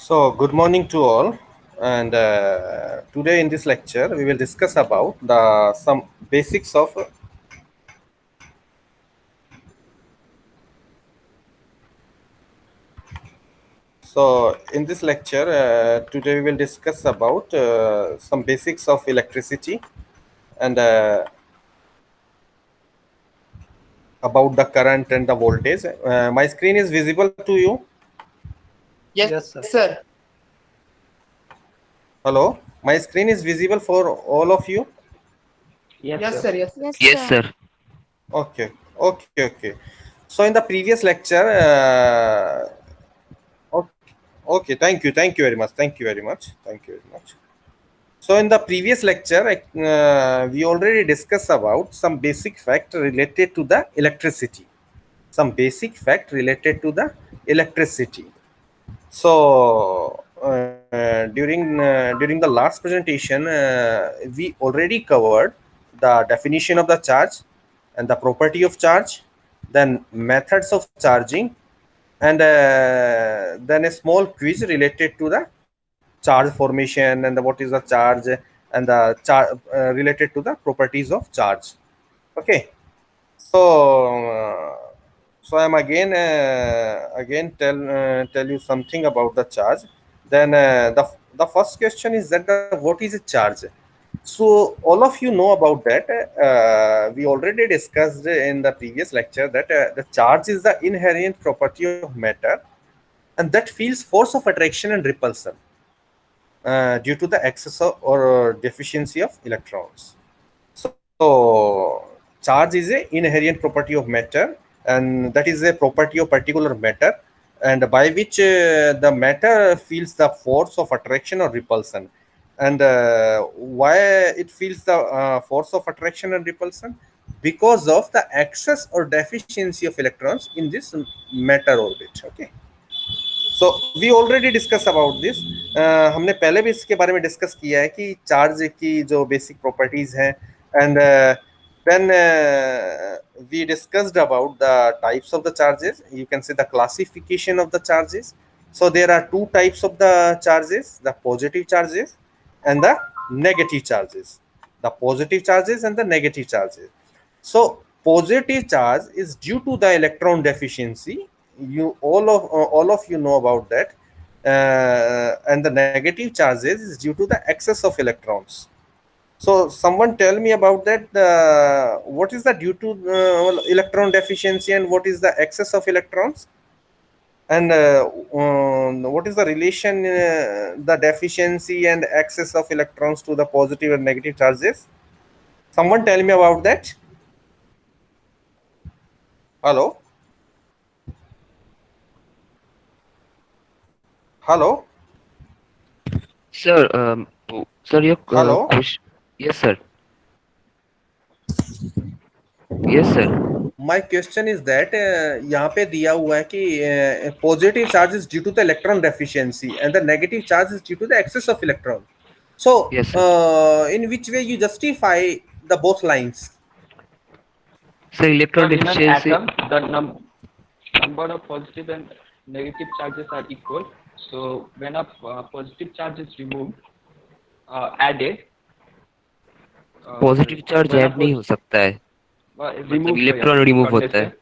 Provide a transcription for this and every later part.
So, good morning to all. And today in this lecture, we will discuss about the some basics of. So, in this lecture, today we will discuss about some basics of electricity and about the current and the voltage. My screen is visible to you. Yes, Yes, sir. sir. Hello, my screen is visible for all of you. Yes, Yes, sir. sir. Yes. Yes, Yes, sir. sir. Okay, okay. So, in the previous lecture, okay, thank you very much. Thank you very much. So, in the previous lecture, we already discussed about some basic fact related to the electricity. Some basic fact related to the electricity. So, during the last presentation, we already covered the definition of the charge and the property of charge, then methods of charging, and then a small quiz related to the charge formation and what is the charge and the related to the properties of charge. Okay, so so I'm again tell you something about the charge. Then the first question is that what is a charge? So all of you know about that. We already discussed in the previous lecture that the charge is the inherent property of matter, and that feels force of attraction and repulsion due to the excess or deficiency of electrons. So charge is a inherent property of matter, and that is a property of particular matter, and by which the matter feels the force of attraction or repulsion. And why it feels the force of attraction and repulsion? Because of the excess or deficiency of electrons in this matter orbit. Okay. So we already discuss about this. हमने पहले भी इसके बारे में discuss किया है कि charge की जो बेसिक प्रॉपर्टीज हैं, and then we discussed about the types of the charges. You can say the classification of the charges. So there are two types of the charges: the positive charges and the negative charges. The positive charges and the negative charges. So positive charge is due to the electron deficiency. You all of you know about that. And the negative charges is due to the excess of electrons. So someone tell me about that. What is the due to electron deficiency and what is the excess of electrons? And what is the relation the deficiency and excess of electrons to the positive and negative charges? Someone tell me about that. Hello. Hello. Sir, sir, your Hello. question. Yes, sir. Yes, sir. My question is that यहाँ पे दिया हुआ है कि positive charge is due to the electron deficiency and the negative charge is due to the excess of electron. So Yes, sir. in which way you justify the both lines? Sir, electron Sir, in an deficiency. atom, the number of positive and negative charges are equal. So when a positive charge is removed, added, positive charge when a add नहीं हो सकता है, मतलब remove electron remove करने होता से, है.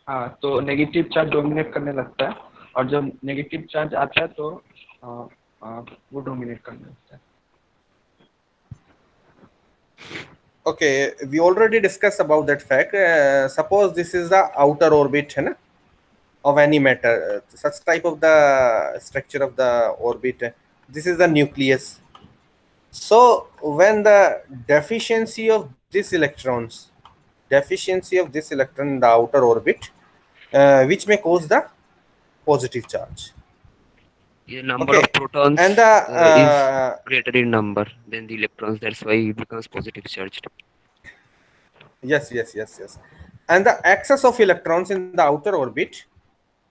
हाँ, तो नेगेटिव चार्ज डोमिनेट करने लगता है, और जब नेगेटिव चार्ज आता है तो वो डोमिनेट करने लगता है. Okay, we already discussed about that fact. Suppose this is the outer orbit है ना, of any matter, such type of the structure of the orbit. This is the nucleus. So when the deficiency of these electrons, deficiency of this electron in the outer orbit, which may cause the positive charge. The number Okay. of protons And the is greater in number than the electrons. That's why it becomes positive charged. yes. And the excess of electrons in the outer orbit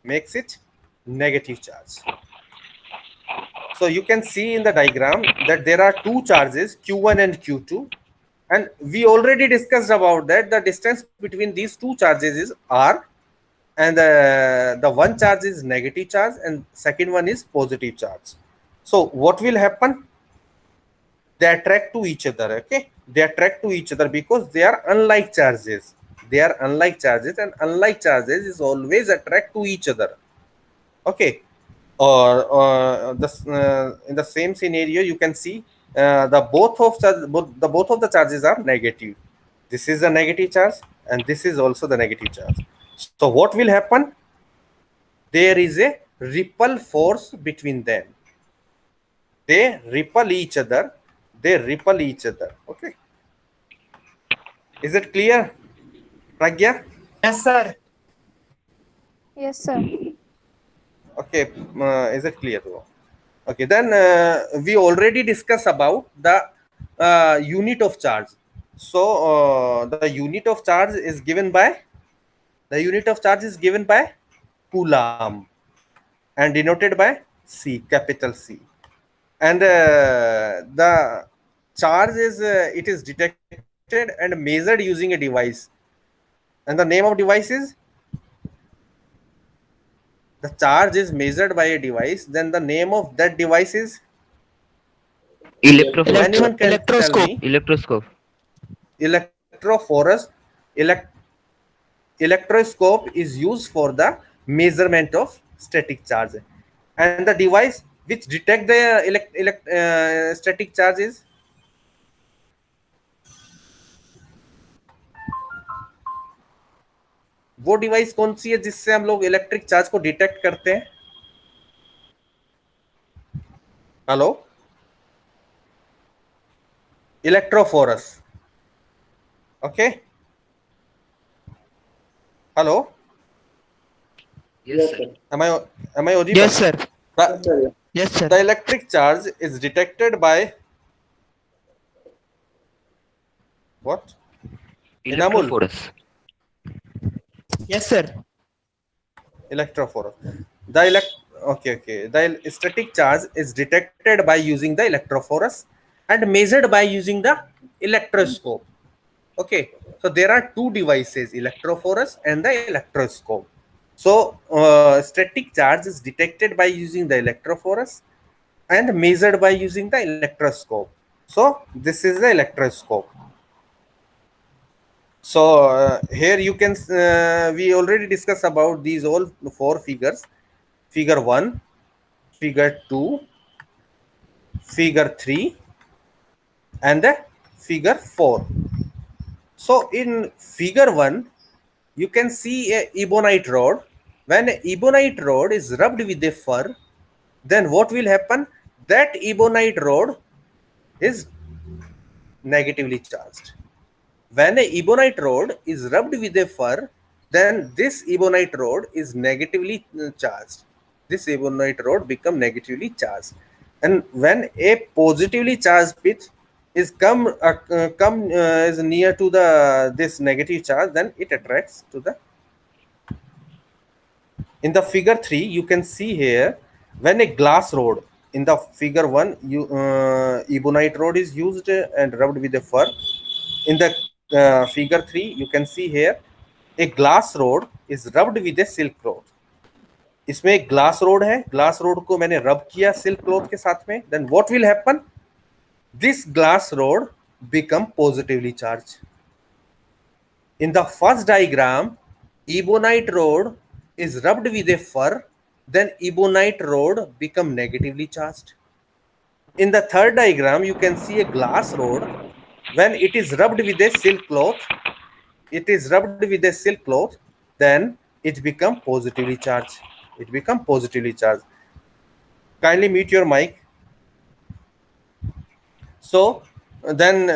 makes it negative charge. So you can see in the diagram that there are two charges, Q1 and Q2. And we already discussed about that. The distance between these two charges is R. and the one charge is negative charge and second one is positive charge. So what will happen? They attract to each other. Okay, they attract to each other because they are unlike charges. They are unlike charges, and unlike charges is always attract to each other. Okay, or in the same scenario you can see the both of the charges are negative. This is a negative charge and this is also the negative charge. So what will happen? There is a repel force between them. They repel each other. They repel each other. Okay, is it clear, Pragya? Yes, sir. Yes, sir. Okay, is it clear? Okay, then we already discussed about the unit of charge. So the unit of charge is given by Coulomb and denoted by C, capital C. And the charge is it is detected and measured using a device. And the name of device is, the charge is measured by a device. Then the name of that device is, anyone can tell me? Electroscope. Electrophorus. Electroscope is used for the measurement of static charge, and the device which detect the static charge is, वो device कौन सी है जिससे हम लोग electric charge को detect करते हैं? Hello, electrophorus. Okay, hello, Yes, sir. am I audible? Yes, sir. The, Yes, sir. the electric charge is detected by what? Enamul. Electrophorus. Yes, sir. Electrophorus. The static charge is detected by using the electrophorus and measured by using the electroscope. Okay, so there are two devices, electrophorus and the electroscope. So static charge is detected by using the electrophorus and measured by using the electroscope. So this is the electroscope. So here you can we already discussed about these all four figures: figure 1, figure 2, figure 3, and the figure 4. So in figure 1 you can see a ebonite rod. When a ebonite rod is rubbed with a fur, then what will happen? That ebonite rod is negatively charged. When a ebonite rod is rubbed with a fur, then this ebonite rod is negatively charged. This ebonite rod become negatively charged. And when a positively charged pith is is near to the this negative charge, then it attracts to the. In the figure 3, you can see here, when a glass rod, in the figure 1, ebonite rod is used and rubbed with a fur. In the figure 3, you can see here, a glass rod is rubbed with a silk cloth. इसमें एक glass rod है, glass rod को मैंने रब किया silk cloth के साथ में, then what will happen? This glass rod become positively charged. In the first diagram, ebonite rod is rubbed with a fur, then ebonite rod become negatively charged. In the third diagram, you can see a glass rod. When it is rubbed with a silk cloth, then it become positively charged. It become positively charged. Kindly mute your mic. So then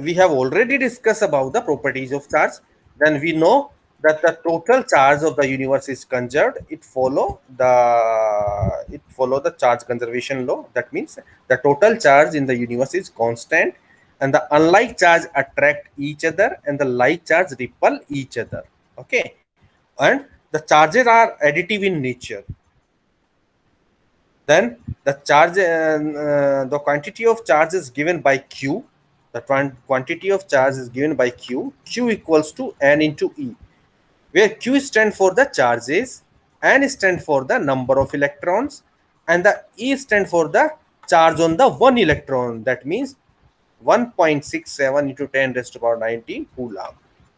we have already discussed about the properties of charge. Then we know that the total charge of the universe is conserved. It follow the charge conservation law. That means the total charge in the universe is constant, and the unlike charge attract each other, and the like charge repel each other. Okay, and the charges are additive in nature. Then the charge, the quantity of charge is given by Q. The quantity of charge is given by Q. Q equals to N into E. where Q stand for the charges, N stand for the number of electrons, and the E stand for the charge on the one electron. That means 1.67 into 10 raised to power 19 Coulomb.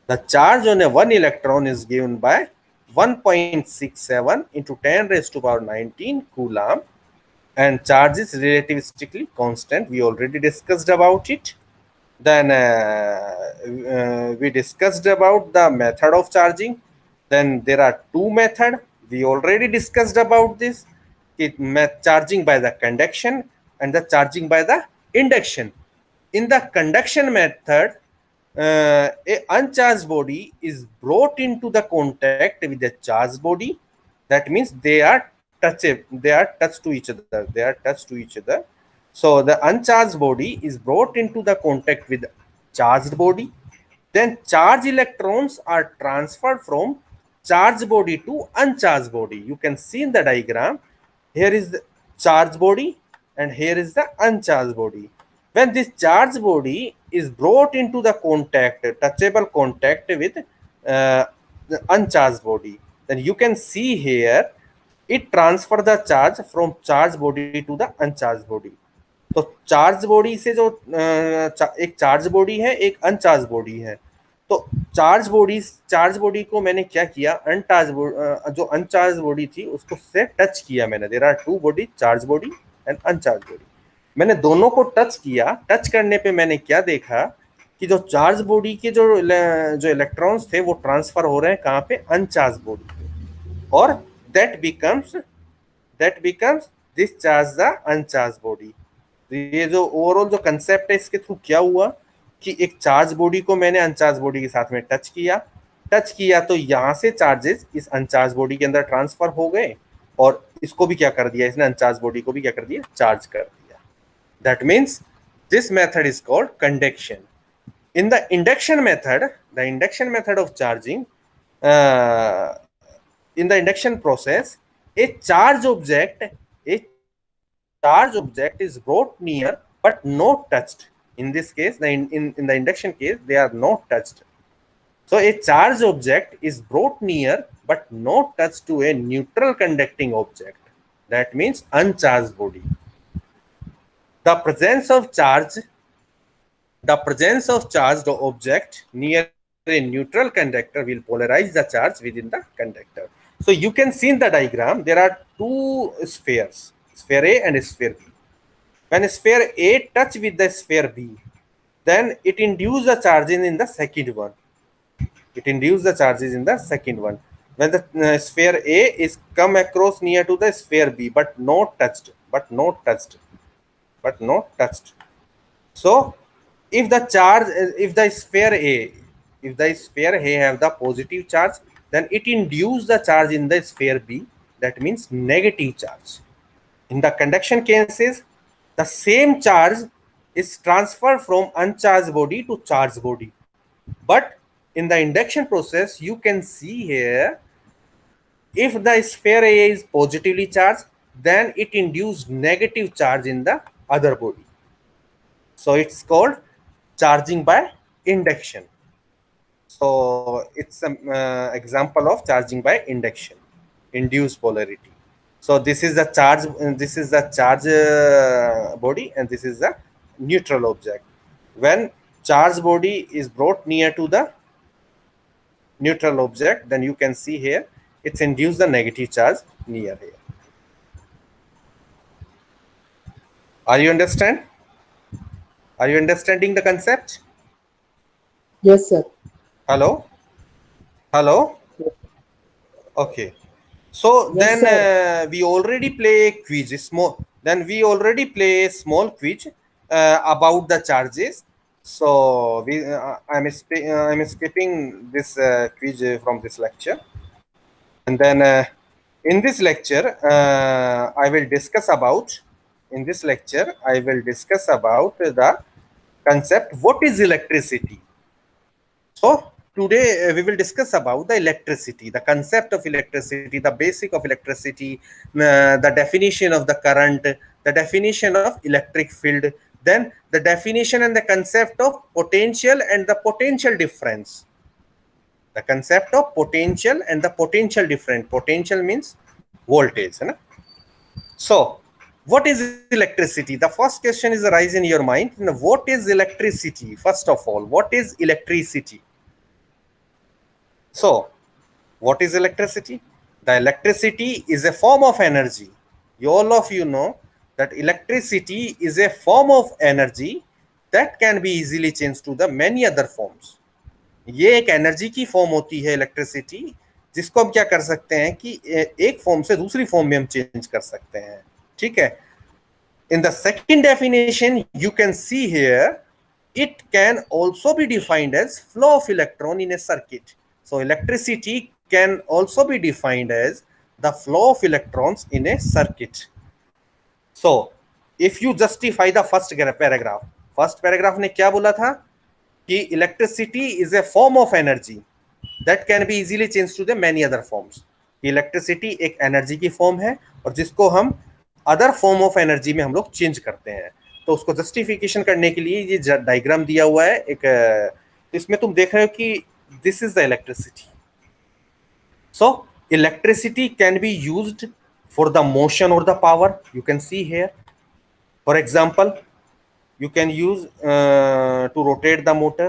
The charge on a one electron is given by 1.67 into 10 raised to power 19 Coulomb, and charge is relativistically constant. We already discussed about it. Then we discussed about the method of charging. Then there are two methods. We already discussed about this. Charging by the conduction and the charging by the induction. In the conduction method, a uncharged body is brought into the contact with a charged body. That means they are touched to each other. They are touched to each other. So the uncharged body is brought into the contact with charged body. Then charged electrons are transferred from charged body to uncharged body. You can see in the diagram, here is the charged body and here is the uncharged body. When this charged body is brought into the contact, touchable contact with the uncharged body, then you can see here it transfer the charge from charged body to the uncharged body. तो charge body से जो एक charge body है एक uncharged body है, तो charge body को मैंने क्या किया, जो अनचार्ज बॉडी थी उसको से टच किया मैंने. There are two body, charge body and uncharge body. मैंने दोनों को टच किया. टच करने पे मैंने क्या देखा कि जो चार्ज बॉडी के जो इलेक्ट्रॉन्स थे वो ट्रांसफर हो रहे हैं कहाँ पे, अनचार्ज बॉडी पे, और that becomes discharge the uncharged body. ये जो ओवरऑल जो कंसेप्ट है इसके थ्रू क्या हुआ कि एक चार्ज बॉडी को मैंने अनचार्ज बॉडी के साथ में टच किया तो यहाँ से चार्जेस इस अनचार्ज बॉडी के अंदर ट्रांसफर हो गए और इसको भी क्या कर दिया इसने, अनचार्ज बॉडी को भी क्या कर दिया, चार्ज कर दिया. That means this method is called conduction. In the induction method of charging, in the induction process, a charge object is brought near but not touched. In this case, in the induction case, they are not touched. So a charge object is brought near but not touched to a neutral conducting object. That means uncharged body. The presence of charged object near a neutral conductor will polarize the charge within the conductor. So you can see in the diagram there are two spheres, sphere A and sphere B. When sphere A touch with the sphere B, then it induces the charges in the second one. When the sphere A is come across near to the sphere B but not touched. So if the sphere A have the positive charge, then it induces the charge in the sphere B, that means negative charge. In the conduction cases, the same charge is transferred from uncharged body to charged body. But in the induction process, you can see here, if the sphere A is positively charged, then it induces negative charge in the other body. So it's called charging by induction. So it's an example of charging by induction, induced polarity. So this is the charge, body, and this is the neutral object. When charge body is brought near to the neutral object, then you can see here it's induced the negative charge near here. Are you understanding the concept? Yes, sir. Hello. Okay. So Yes, then we already play a quiz, small quiz about the charges. So I'm skipping this quiz from this lecture, and then in this lecture I will discuss about the concept what is electricity. So today we will discuss about the electricity, the concept of electricity, the basic of electricity, the definition of the current, the definition of electric field, then the definition and the concept of potential and the potential difference. the concept of potential and the potential different. Potential means voltage, है ना? So what is electricity? The first question is arise in your mind. What is electricity? First of all, what is electricity? So what is electricity? The electricity is a form of energy. All of you know that electricity is a form of energy that can be easily changed to the many other forms. ये एक energy की form होती है electricity, जिसको हम क्या कर सकते हैं कि एक फॉर्म से दूसरी फॉर्म में हम चेंज कर सकते हैं. ठीक है. In the second definition, you can see here, it can also be defined as flow of electron in a circuit. So electricity can also be defined as the flow of electrons in a circuit. So if you justify the first paragraph ने क्या बोला था कि electricity is a form of energy that can be easily changed to the many other forms. Electricity एक energy की form है और जिसको हम अदर फॉर्म ऑफ एनर्जी में हम लोग चेंज करते हैं. तो उसको जस्टिफिकेशन करने के लिए ये डायग्राम दिया हुआ है एक. इसमें तुम देख रहे हो कि this is the electricity. So electricity can be used for the motion और the power. You can see here for example, you can use to rotate the motor.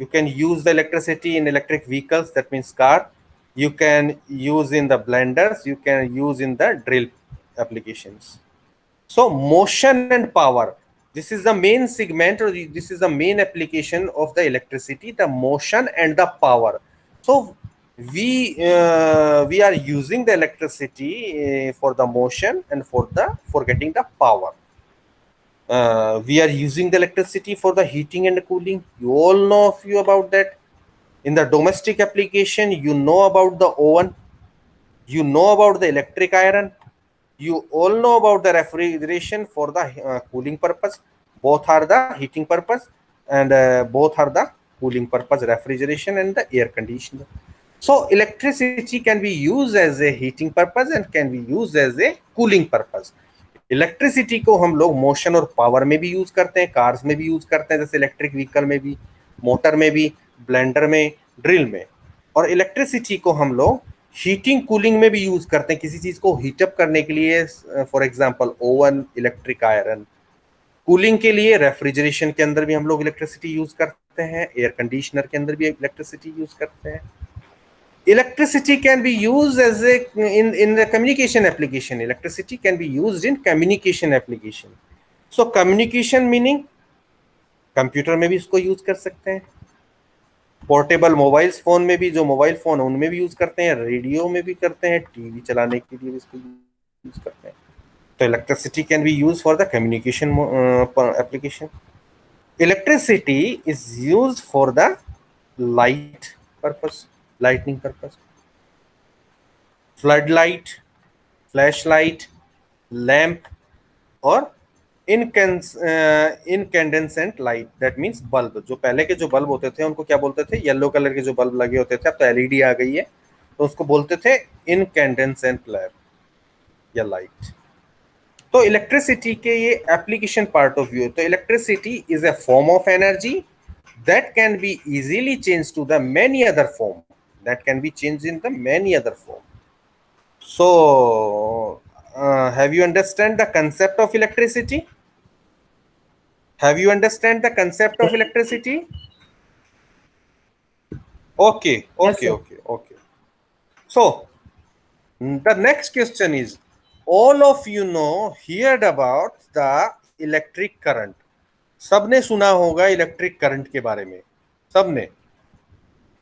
You can use the electricity in electric vehicles, that means car. You can use in the blenders, you can use in the drill applications. So motion and power, this is the main segment, or this is the main application of the electricity, the motion and the power. So we are using the electricity for the motion and for getting the power. We are using the electricity for the heating and cooling. You all know of you about that. In the domestic application, you know about the oven, you know about the electric iron, you all know about the refrigeration for the cooling purpose. Both are the heating purpose and both are the cooling purpose, refrigeration and the air conditioner. So electricity can be used as a heating purpose and can be used as a cooling purpose. Electricity को हम लोग motion और power में भी use करते हैं, cars में भी यूज करते हैं, जैसे इलेक्ट्रिक व्हीकल में भी, मोटर में भी, ब्लेंडर में, ड्रिल में. और इलेक्ट्रिसिटी को हम लोग हीटिंग कूलिंग में भी यूज करते हैं, किसी चीज को हीटअप करने के लिए. For example oven, electric iron. Cooling के लिए रेफ्रिजरेशन के अंदर भी हम लोग इलेक्ट्रिसिटी यूज करते हैं, एयर कंडीशनर के अंदर भी इलेक्ट्रिसिटी यूज करते हैं. Electricity can be used as a in the communication application. Electricity can be used in communication application. So communication meaning computer में भी इसको यूज कर सकते हैं, पोर्टेबल मोबाइल फोन में भी, जो मोबाइल फोन है उनमें भी यूज करते हैं, रेडियो में भी करते हैं, टीवी चलाने के लिए भी इसको यूज करते हैं. तो electricity can B use for the communication application. Electricity is used for the light purpose, lightning purpose, floodlight, flashlight, lamp, or incandescent light, that means bulb. जो पहले के जो बल्ब होते थे उनको क्या बोलते थे? येलो कलर के जो बल्ब लगे होते थे, अब तो एलईडी आ गई है, तो उसको बोलते थे incandescent लैम्प या लाइट. तो इलेक्ट्रिसिटी के ये एप्लीकेशन पार्ट ऑफ व्यू. तो electricity is a form of energy that can be easily changed to the many other form. That can be changed in the many other form. So have you understand the concept of electricity? Have you understand the concept of electricity? Okay. Yes, sir. Okay. So the next question is, all of you know heard about the electric current. सबने सुना होगा electric current के बारे में. सबने.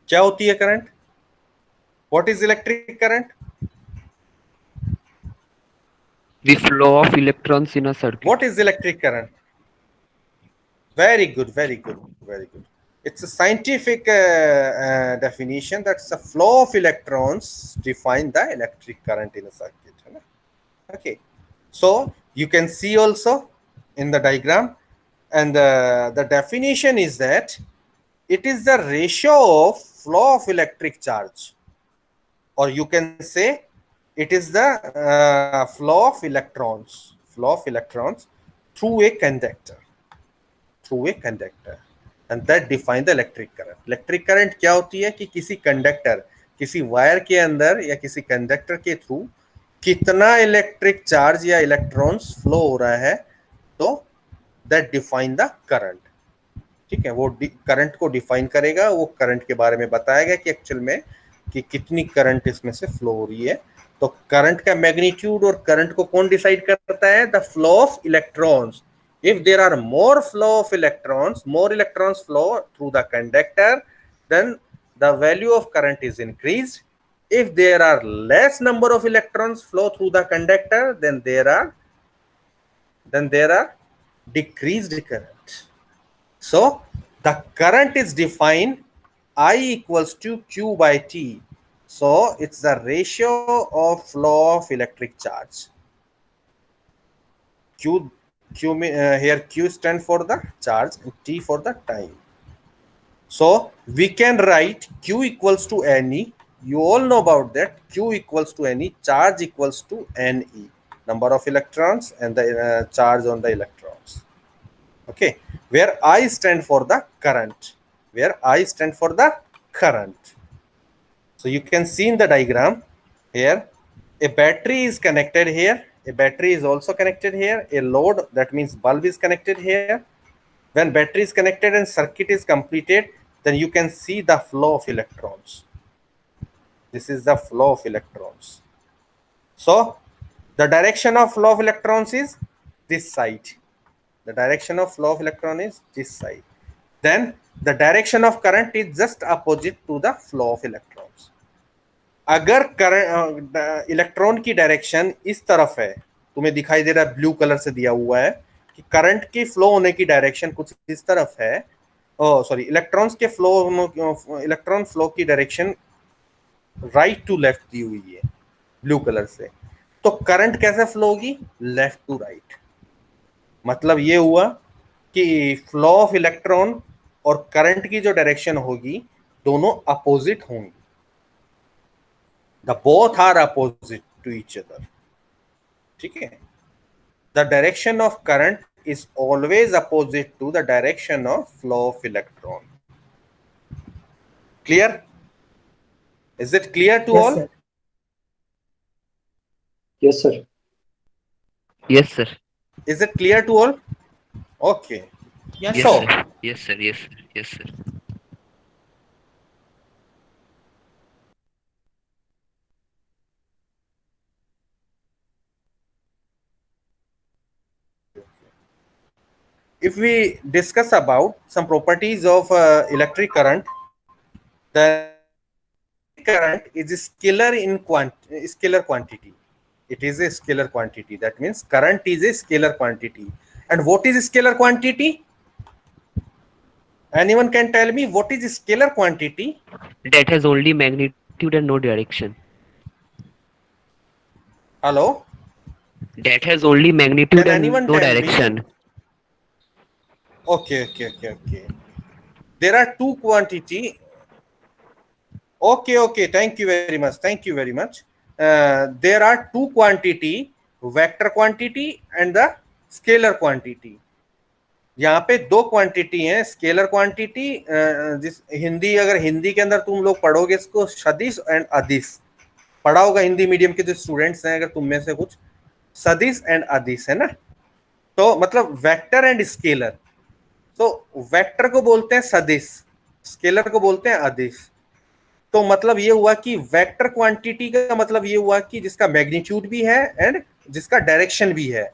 क्या होती है current? What is electric current? The flow of electrons in a circuit. What is electric current? Very good. It's a scientific definition. That's a flow of electrons define the electric current in a circuit. Okay. So you can see also in the diagram, and the definition is that it is the ratio of flow of electric charge, or you can say it is the flow of electrons through a conductor. And that define the electric current. Electric current क्या होती है कि किसी conductor, किसी wire के अंदर या किसी कंडक्टर के थ्रू कितना इलेक्ट्रिक चार्ज या इलेक्ट्रॉन्स फ्लो हो रहा है, तो दैट डिफाइन द करंट. ठीक है, वो करंट को डिफाइन करेगा, वो करंट के बारे में बताएगा कि एक्चुअल में कि कितनी करंट इसमें से फ्लो हो रही है. तो करंट का मैग्नीट्यूड और करंट को कौन डिसाइड करता है? The flow of electrons. If there are more flow of electrons, more electrons flow through the conductor, then the value of current is increased. If there are less number of electrons flow through the conductor, then there are decreased current. So the current is defined I equals to Q by T. So it's the ratio of flow of electric charge. Here Q stand for the charge and T for the time. So we can write Q equals to NE. You all know about that. Q equals to NE. Charge equals to NE. Number of electrons and the charge on the electrons. Okay. Where I stand for the current. Where I stand for the current. So you can see in the diagram here, a battery is connected here. A battery is also connected here. A load, that means bulb, is connected here. When battery is connected and circuit is completed, then you can see the flow of electrons. This is the flow of electrons. So the direction of flow of electrons is this side. The direction of flow of electron is this side. Then the direction of current is just opposite to the flow of electrons. अगर current electron की direction इस तरफ है, तुम्हें दिखाई दे रहा है blue colour से दिया हुआ है कि करंट की फ्लो होने की डायरेक्शन कुछ इस तरफ है, सॉरी इलेक्ट्रॉन्स के इलेक्ट्रॉन फ्लो की डायरेक्शन राइट टू लेफ्ट दी हुई है ब्लू कलर से, तो करंट कैसे फ्लो होगी? Left to right. मतलब ये हुआ कि फ्लो ऑफ इलेक्ट्रॉन और करंट की जो डायरेक्शन होगी दोनों अपोजिट होंगी. The both are opposite to each other. ठीक है? The direction of current is always opposite to the direction of flow of electron. Clear? Is it clear to Yes, all? sir. Yes, sir. Yes, sir. Is it clear to all? Okay. Yes, So, sir. Yes, sir. Yes, sir. Yes, sir. if we discuss about some properties of electric current, the current is scalar in scalar quantity. It is a scalar quantity. That means current is a scalar quantity. And what is scalar quantity? Anyone can tell me what is scalar quantity? That has only magnitude and no direction. Hello? That has only magnitude Can and anyone no tell me? direction. Okay. There are two quantity. Okay. Thank you very much. There are two quantity, vector quantity and the scalar quantity. यहाँ पे दो quantity हैं, scalar quantity, जिस अगर हिंदी के अंदर तुम लोग पढ़ोगे इसको सदिश एंड अदिश पढ़ा होगा. हिंदी मीडियम के जो स्टूडेंट्स हैं, अगर तुम में से कुछ, सदिश एंड अदिश है ना, तो मतलब वेक्टर एंड स्केलर. तो वेक्टर को बोलते हैं सदिश, स्केलर को बोलते हैं अदिश. तो मतलब ये हुआ कि वेक्टर क्वांटिटी का मतलब ये हुआ कि जिसका मैग्नीट्यूड भी है एंड जिसका डायरेक्शन भी है.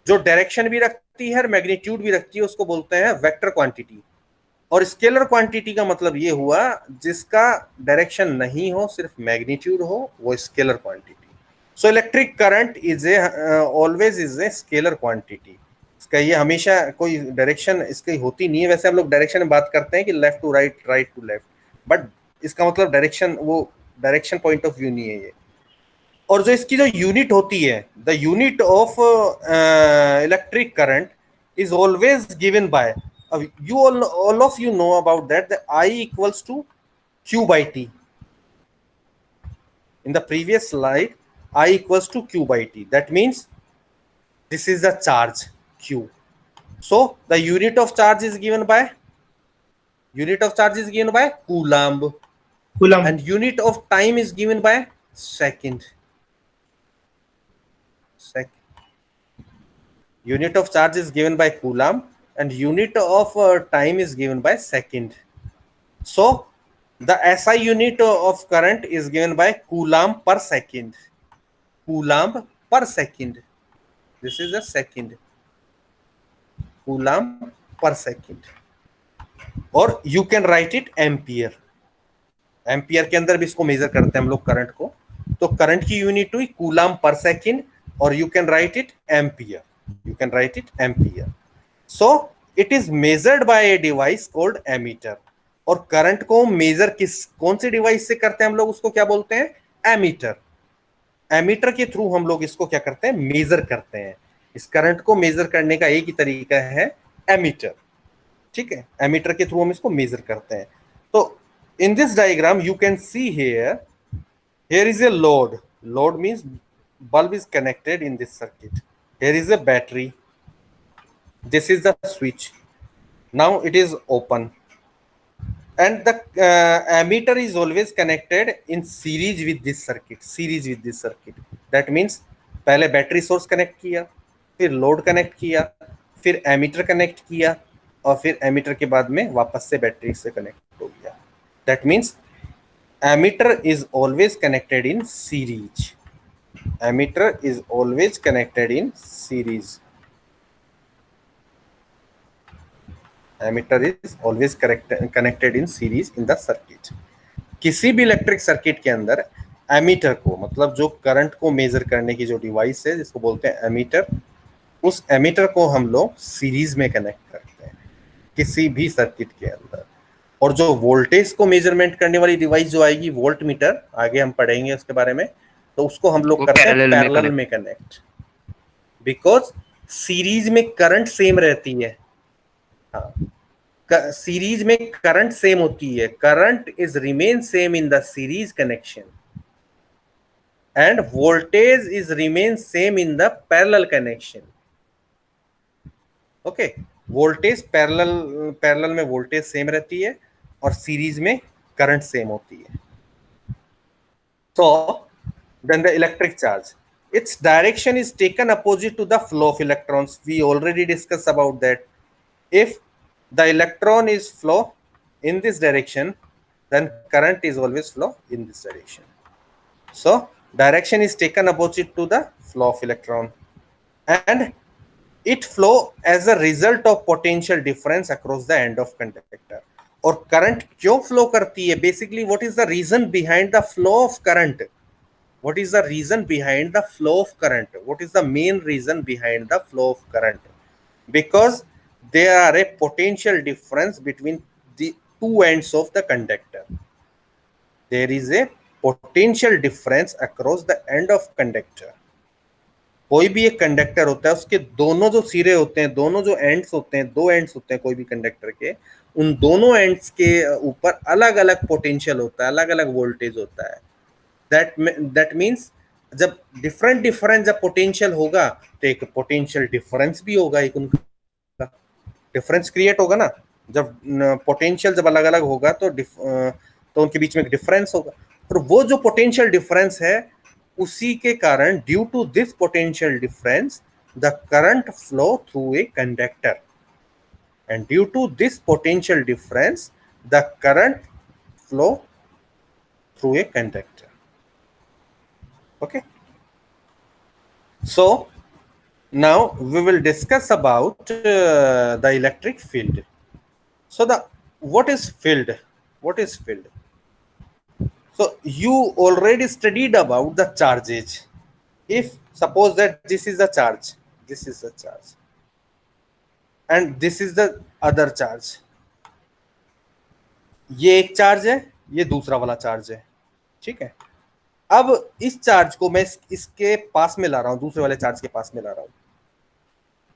जो डायरेक्शन भी रखती है और मैग्नीट्यूड भी रखती है उसको बोलते हैं वेक्टर क्वांटिटी. और स्केलर क्वांटिटी का मतलब ये हुआ जिसका डायरेक्शन नहीं हो, सिर्फ मैग्नीट्यूड हो, वो scalar quantity. So electric current is always is a scalar quantity. इसका ये हमेशा कोई डायरेक्शन इसकी होती नहीं है. वैसे हम लोग डायरेक्शन में बात करते हैं कि left to right, right to left, but इसका मतलब डायरेक्शन, वो डायरेक्शन पॉइंट ऑफ व्यू नहीं है ये. और जो इसकी जो यूनिट होती है, the unit of electric current is always given by, you all of you know about that, the I equals to Q by T. In the previous slide, I equals to Q by T. That means this is the charge Q. So the unit of charge is given by unit of charge is given by coulomb, Coulomb. and unit of time is given by second. Unit of charge is given by coulomb, and unit of time is given by second. So the SI unit of current is given by coulomb per second. Coulomb per second. This is a second. Coulomb per second. और you can write it ampere. Ampere के अंदर भी इसको major करते हैं हम लोग current को. तो करंट की यूनिट हुई कूलम पर सेकंड, और you can write it ampere. You can write it ampere. So it is measured by a device called ammeter. और करंट को मेजर कौन से डिवाइस से करते हैं हम लोग, उसको क्या बोलते हैं, एमीटर. एमीटर के थ्रू हम लोग इसको क्या करते हैं, मेजर करते हैं. इस करंट को मेजर करने का एक ही तरीका है, एमीटर. ठीक है, एमीटर के थ्रू हम इसको मेजर करते हैं. तो in this diagram you can see here is a load. Load means bulb is connected in this circuit. Here is a battery. This is the switch. Now it is open, and the ammeter is always connected in series with this circuit. Series with this circuit. That means पहले battery source connect किया, फिर load connect किया, फिर ammeter connect किया, और फिर ammeter के बाद में वापस से बैटरी से कनेक्ट हो गया. That means ammeter is always connected in series. Ammeter is always connected in series. Ammeter is always connected in series in the circuit. किसी भी इलेक्ट्रिक सर्किट के अंदर एमीटर को, मतलब जो करंट को मेजर करने की जो डिवाइस है जिसको बोलते हैं एमीटर, उस एमीटर को हम लोग सीरीज में कनेक्ट करते हैं किसी भी सर्किट के अंदर. और जो वोल्टेज को मेजरमेंट करने वाली डिवाइस जो आएगी, वोल्ट मीटर, आगे हम पढ़ेंगे उसके बारे में, तो उसको हम लोग करते हैं पैरेलल में कनेक्ट. बिकॉज सीरीज में करंट सेम रहती है. हाँ, सीरीज में करंट सेम होती है. Current is remain same in the series connection, end voltage is remain same in the parallel connection. Okay, voltage parallel में वोल्टेज सेम रहती है, और सीरीज में करंट सेम होती है. So then the electric charge, its direction is taken opposite to the flow of electrons. We already discussed about that. If the electron is flow in this direction, then current is always flow in this direction. So direction is taken opposite to the flow of electron, and it flow as a result of potential difference across the end of conductor. और current क्यों flow करती है, basically what is the reason behind the flow of current. What is the reason behind the flow of current, what is the main reason behind the flow of current. Because there are a potential difference between the two ends of the conductor. There is a potential difference across the end of conductor. कोई भी एक conductor होता है, उसके दोनों जो सिरे होते हैं, दोनों जो एंड्स होते हैं, दो एंड्स होते हैं कोई भी कंडक्टर के, उन दोनों एंड्स के ऊपर अलग अलग पोटेंशियल होता है, अलग अलग वोल्टेज होता है. दैट मीन्स जब डिफरेंट जब पोटेंशियल होगा, तो एक पोटेंशियल डिफरेंस भी होगा, एक उनका डिफरेंस क्रिएट होगा ना. जब पोटेंशियल जब अलग अलग होगा तो उनके बीच में एक डिफरेंस होगा. और वो जो पोटेंशियल डिफरेंस है, उसी के कारण, due to this potential difference, the current flow through a conductor, and due to this potential difference the current flow through a conductor. Okay, so now we will discuss about the electric field. So what is field? So you already studied about the charges. If suppose that this is the charge, and this is the other charge. ये एक charge है, ये दूसरा वाला charge है. ठीक है, अब इस चार्ज को मैं इसके पास में ला रहा हूं, दूसरे वाले चार्ज के पास में ला रहा हूं.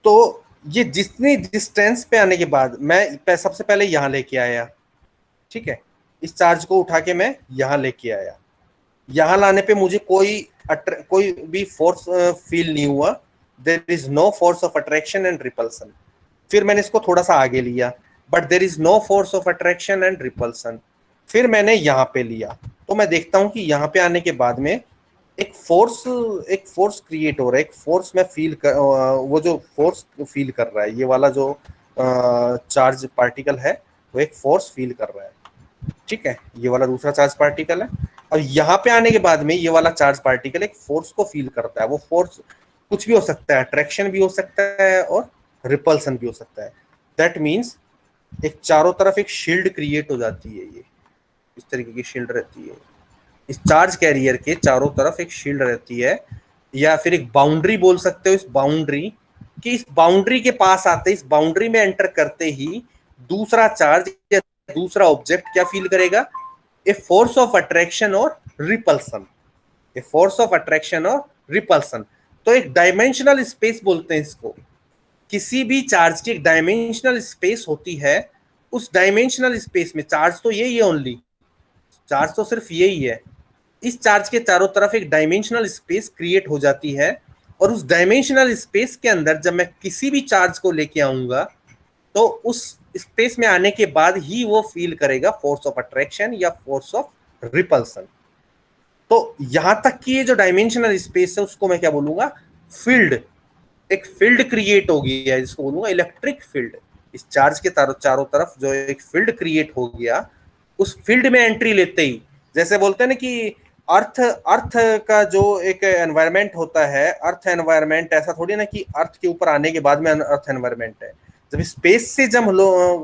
तो ये जितनी डिस्टेंस पे आने के बाद मैं सबसे पहले यहां लेके आया. ठीक है, इस चार्ज को उठा के मैं यहां लेके आया. यहां लाने पे मुझे कोई भी फोर्स फील नहीं हुआ. There is no force of attraction and repulsion. फिर मैंने इसको थोड़ा सा आगे लिया. But there is no force of attraction and repulsion. फिर मैंने यहाँ पे लिया, तो मैं देखता हूँ कि यहाँ पे आने के बाद में एक फोर्स क्रिएट हो रहा है, एक फोर्स में फील कर, वो जो फोर्स फील कर रहा है, ये वाला जो चार्ज पार्टिकल है वो एक फोर्स फील कर रहा है, ठीक है, ये वाला दूसरा चार्ज पार्टिकल है। और यहाँ पे आने के बाद में ये वाला चार्ज पार्टिकल एक फोर्स को फील करता है। वो फोर्स कुछ भी हो सकता है, अट्रैक्शन भी हो सकता है और रिपल्सन भी हो सकता है। दैट मीन्स एक चारों तरफ एक शील्ड क्रिएट हो जाती है, ये इस तरीके की शील्ड रहती है, इस चार्ज कैरियर के चारों तरफ एक शील्ड रहती है, या फिर एक बाउंड्री बोल सकते हो इस बाउंड्री कि इस बाउंड्री के पास आते, इस बाउंड्री में एंटर करते ही दूसरा चार्ज या दूसरा ऑब्जेक्ट क्या फील करेगा, ए फोर्स ऑफ अट्रैक्शन और repulsion, a force of attraction और रिपल्सन। तो एक डायमेंशनल स्पेस बोलते हैं इसको। किसी भी चार्ज की एक डायमेंशनल स्पेस होती है, उस डायमेंशनल स्पेस में चार्ज तो यही है, ओनली चार्ज तो सिर्फ यही है, इस चार्ज के चारों तरफ एक डायमेंशनल स्पेस क्रिएट हो जाती है, और उस डायमेंशनल स्पेस के अंदर जब मैं किसी भी चार्ज को लेके आऊंगा तो उस स्पेस में आने के बाद ही वो फील करेगा फोर्स ऑफ अट्रैक्शन या फोर्स ऑफ रिपल्सन। तो यहां तक कि ये जो डायमेंशनल स्पेस है उसको मैं क्या बोलूंगा, फील्ड। एक फील्ड क्रिएट हो गया है जिसको बोलूंगा इलेक्ट्रिक फील्ड। इस चार्ज के चारों तरफ जो एक फील्ड क्रिएट हो गया, उस फील्ड में एंट्री लेते ही, जैसे बोलते हैं ना कि अर्थ का जो एक एनवायरनमेंट होता है, अर्थ एनवायरनमेंट ऐसा थोड़ी ना कि अर्थ के ऊपर आने के बाद में अर्थ एनवायरनमेंट है। जब स्पेस से जब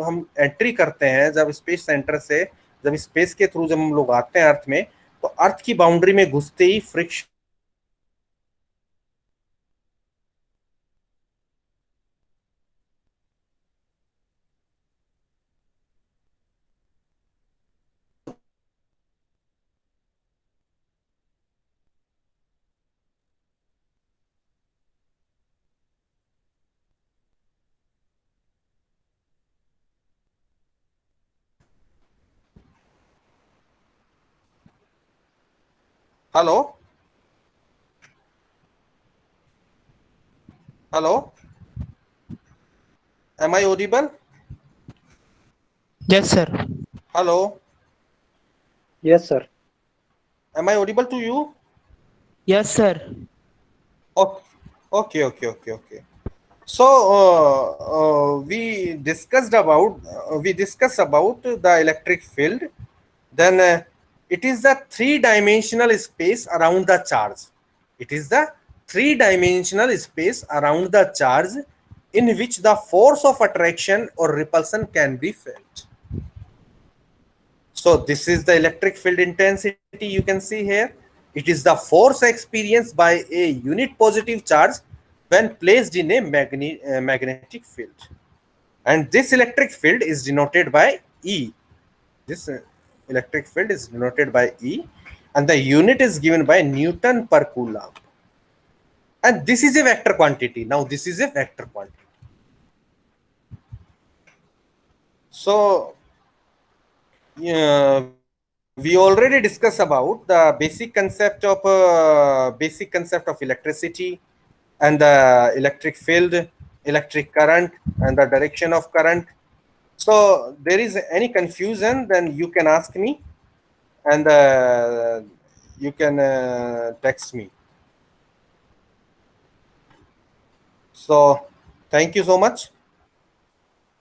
हम एंट्री करते हैं, जब स्पेस सेंटर से, जब स्पेस के थ्रू जब हम लोग आते हैं अर्थ में, तो अर्थ की बाउंड्री में घुसते ही friction hello hello, am I audible? Yes, sir. Hello, Yes, sir. Am I audible to you? Yes, sir. Okay, okay. So we discussed about the electric field. Then it is the three-dimensional space around the charge. It is the three-dimensional space around the charge in which the force of attraction or repulsion can be felt. So this is the electric field intensity you can see here. It is the force experienced by a unit positive charge when placed in a magnetic field. And this electric field is denoted by E. This electric field is denoted by E, and the unit is given by Newton per Coulomb. And this is a vector quantity. Now this is a vector quantity. So we already discussed about the basic concept of electricity and the electric field, electric current, and the direction of current. So there is any confusion, then you can ask me, and you can text me. So thank you so much.